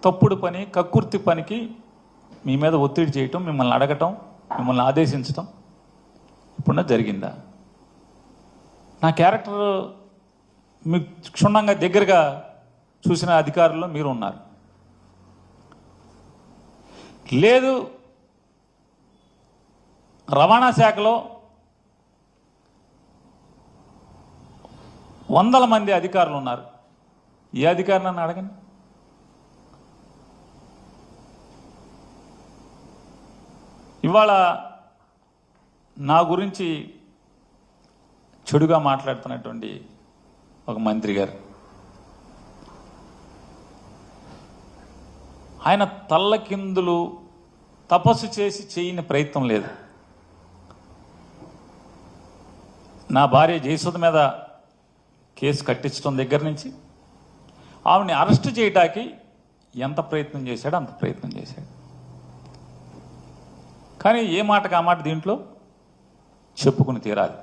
తప్పుడు పని, కక్కుర్తి పనికి మీ మీద ఒత్తిడి చేయటం, మిమ్మల్ని అడగటం, మిమ్మల్ని ఆదేశించటం ఇప్పుడున్న జరిగిందా? నా క్యారెక్టర్ మీకు క్షుణ్ణంగా దగ్గరగా చూసిన అధికారుల్లో మీరు ఉన్నారు. లేదు, రవాణా శాఖలో వందల మంది అధికారులు ఉన్నారు. ఏ అధికారి నన్ను అడగండి. ఇవాళ నా గురించి చెడుగా మాట్లాడుతున్నటువంటి ఒక మంత్రి గారు, ఆయన తల్లకిందులు తపస్సు చేసి చేయని ప్రయత్నం లేదు. నా భార్య జయసుధ మీద కేసు కట్టించడం దగ్గర నుంచి ఆవిడని అరెస్ట్ చేయడానికి ఎంత ప్రయత్నం చేశాడో అంత ప్రయత్నం చేశాడు. కానీ ఏ మాటకు ఆ మాట దీంట్లో చెప్పుకుని తీరాలి.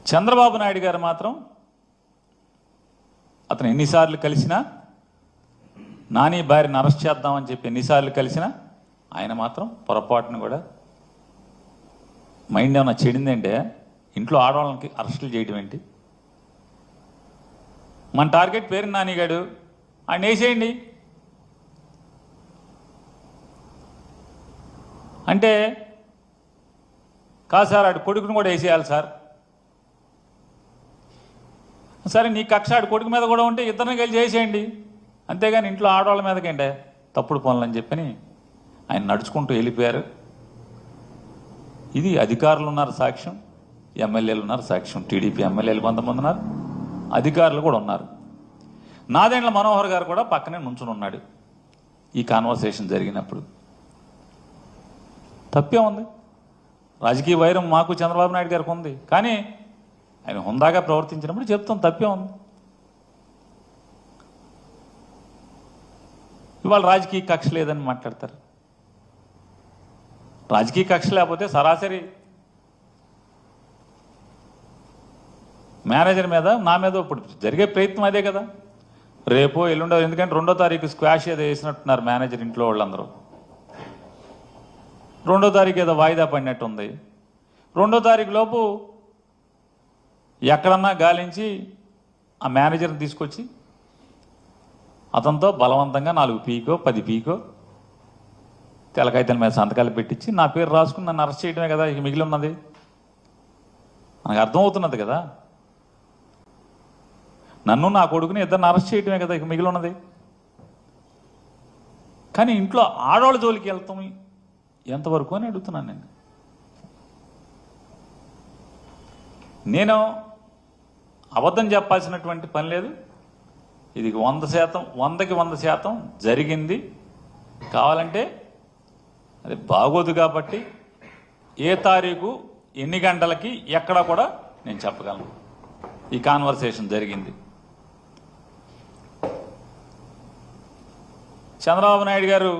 చంద్రబాబు నాయుడు గారు మాత్రం అతను ఎన్నిసార్లు కలిసినా, నాని భార్యను అరెస్ట్ చేద్దామని చెప్పి ఎన్నిసార్లు కలిసినా ఆయన మాత్రం పొరపాటును కూడా మైండ్ ఏమన్నా చెడిందంటే ఇంట్లో ఆడవాళ్ళకి అరెస్టులు చేయడం ఏంటి? మన టార్గెట్ పేరు నానిగాడు, ఆయన వేసేయండి అంటే, కాదు సార్ ఆడు కొడుకును కూడా వేసేయాలి సార్. సరే నీ కక్ష ఆడు కొడుకు మీద కూడా ఉంటే ఇద్దరిని కలిసి చేసేయండి, అంతేగాని ఇంట్లో ఆడవాళ్ళ మీదకేంటే తప్పుడు పనులు అని చెప్పని ఆయన నడుచుకుంటూ వెళ్ళిపోయారు. ఇది అధికారులు ఉన్నారు సాక్ష్యం, ఎమ్మెల్యేలు ఉన్నారు సాక్ష్యం. టీడీపీ ఎమ్మెల్యేలు కొంతమంది ఉన్నారు, అధికారులు కూడా ఉన్నారు. నాదెండ్ల మనోహర్ గారు కూడా పక్కనే నుంచుని ఉన్నాడు ఈ కాన్వర్సేషన్ జరిగినప్పుడు. తప్పే ఉంది. రాజకీయ వైరం మాకు చంద్రబాబు నాయుడు గారికి ఉంది, కానీ ఆయన హుందాగా ప్రవర్తించినప్పుడు చెప్తాం తప్పే ఉంది. ఇవాళ రాజకీయ కక్ష లేదని మాట్లాడతారు. రాజకీయ కక్ష లేకపోతే సరాసరి మేనేజర్ మీద, నా మీద ఇప్పుడు జరిగే ప్రయత్నం అదే కదా. రేపో ఎల్లుండో, ఎందుకంటే 2వ తారీఖు స్క్వాష్ ఏదో వేసినట్టున్నారు మేనేజర్ ఇంట్లో వాళ్ళందరూ. 2వ తారీఖు ఏదో వాయిదా పడినట్టు ఉంది. 2వ తారీఖు లోపు ఎక్కడన్నా గాలించి ఆ మేనేజర్ని తీసుకొచ్చి అతనితో బలవంతంగా 4 పీకో 10 పీకో తెలకాయితల మీద సంతకాలు పెట్టించి నా పేరు రాసుకుని నన్ను అరెస్ట్ చేయడమే కదా ఇక మిగిలి ఉన్నది. మనకు అర్థమవుతున్నది కదా, నన్ను నా కొడుకుని ఇద్దరిని అరెస్ట్ చేయడమే కదా ఇక మిగిలి ఉన్నది. కానీ ఇంట్లో ఆడవాళ్ళ జోలికి వెళ్తాం ఎంతవరకు అని అడుగుతున్నాను నేను అబద్ధం చెప్పాల్సినటువంటి పని లేదు. ఇది 100%, 100కి 100% జరిగింది. కావాలంటే అది బాగోదు కాబట్టి ఏ తారీఖు ఎన్ని గంటలకి ఎక్కడ కూడా నేను చెప్పగలను. ఈ కాన్వర్సేషన్ జరిగింది. చంద్రబాబు నాయుడు గారు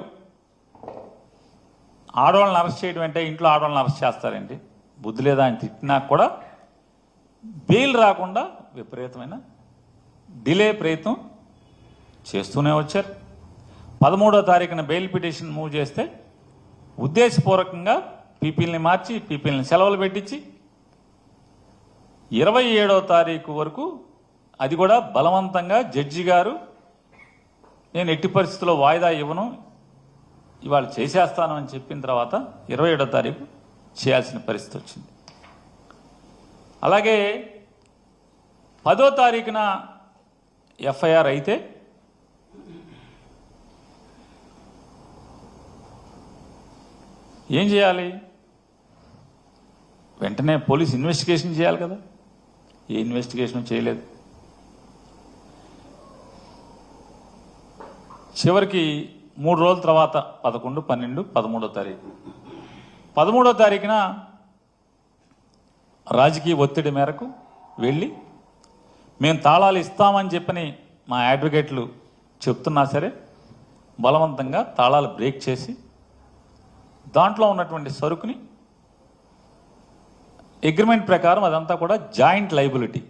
ఆడవాళ్ళని అరెస్ట్ చేయడం అంటే ఇంట్లో ఆడవాళ్ళని అరెస్ట్ చేస్తారండి, బుద్ధి లేదా అని తిట్టినా కూడా బెయిల్ రాకుండా విపరీతమైన డిలే ప్రయత్నం చేస్తూనే వచ్చారు. 13వ తారీఖున బెయిల్ పిటిషన్ మూవ్ చేస్తే ఉద్దేశపూర్వకంగా పీపీల్ని మార్చి, పీపీల్ని సెలవులు పెట్టించి 27వ తారీఖు వరకు, అది కూడా బలవంతంగా జడ్జి గారు నేను ఎట్టి పరిస్థితుల్లో వాయిదా ఇవ్వను, ఇవాళ చేసేస్తాను అని చెప్పిన తర్వాత 27వ తారీఖు చేయాల్సిన పరిస్థితి వచ్చింది. అలాగే 10వ తారీఖున ఎఫ్ఐఆర్ అయితే ఏం చేయాలి? వెంటనే పోలీస్ ఇన్వెస్టిగేషన్ చేయాలి కదా. ఏ ఇన్వెస్టిగేషన్ చేయలేదు. చివరికి 3 రోజుల తర్వాత 11, 12, 13వ తారీఖు 13వ తారీఖున రాజకీయ ఒత్తిడి మేరకు వెళ్ళి మేము తాళాలు ఇస్తామని చెప్పని మా అడ్వకేట్లు చెప్తున్నా సరే బలవంతంగా తాళాలు బ్రేక్ చేసి దాంట్లో ఉన్నటువంటి సరుకుని అగ్రిమెంట్ ప్రకారం అదంతా కూడా జాయింట్ లైబిలిటీ,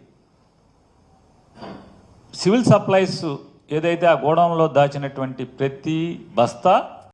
సివిల్ సప్లైస్ ఏదైతే ఆ గోడౌన్లో దాచినటువంటి ప్రతి బస్తా